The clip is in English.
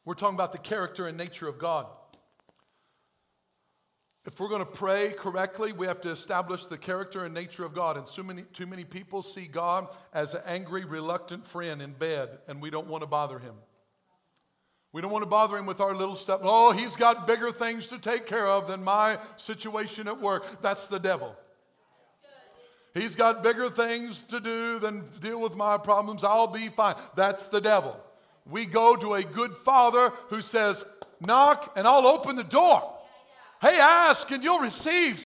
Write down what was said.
We're talking about the character and nature of God. If we're going to pray correctly, we have to establish the character and nature of God. And too many people see God as an angry, reluctant friend in bed, and we don't want to bother him. We don't want to bother him with our little stuff. Oh, he's got bigger things to take care of than my situation at work. That's the devil. He's got bigger things to do than deal with my problems. I'll be fine. That's the devil. We go to a good father who says, knock and I'll open the door. Hey, ask and you'll receive.